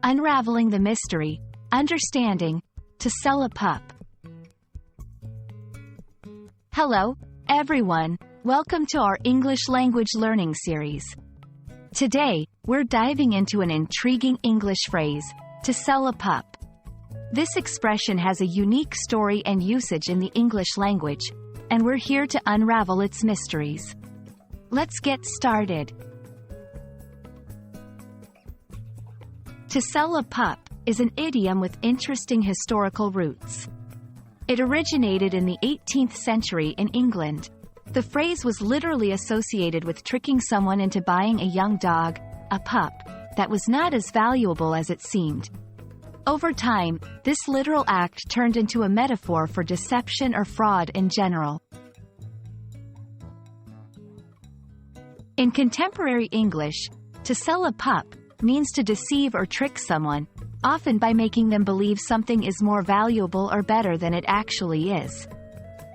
Unraveling the Mystery, Understanding, to Sell a Pup. Hello, everyone. Welcome to our English language learning series. Today, we're diving into an intriguing English phrase, to sell a pup. This expression has a unique story and usage in the English language, and we're here to unravel its mysteries. Let's get started. To sell a pup is an idiom with interesting historical roots. It originated in the 18th century in England. The phrase was literally associated with tricking someone into buying a young dog, a pup, that was not as valuable as it seemed. Over time, this literal act turned into a metaphor for deception or fraud in general. In contemporary English, to sell a pup means to deceive or trick someone, often by making them believe something is more valuable or better than it actually is.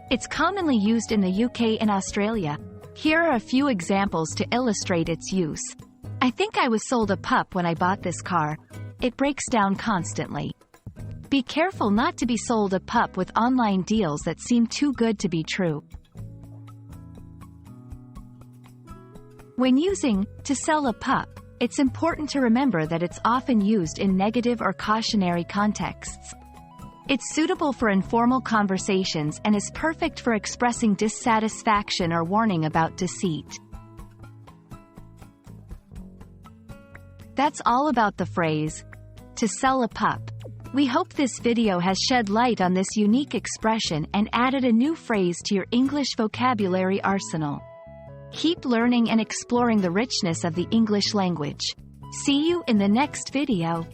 It's commonly used in the UK and Australia. Here are a few examples to illustrate its use. I think I was sold a pup when I bought this car. It breaks down constantly. Be careful not to be sold a pup with online deals that seem too good to be true. When using to sell a pup, it's important to remember that it's often used in negative or cautionary contexts. It's suitable for informal conversations and is perfect for expressing dissatisfaction or warning about deceit. That's all about the phrase, to sell a pup. We hope this video has shed light on this unique expression and added a new phrase to your English vocabulary arsenal. Keep learning and exploring the richness of the English language. See you in the next video.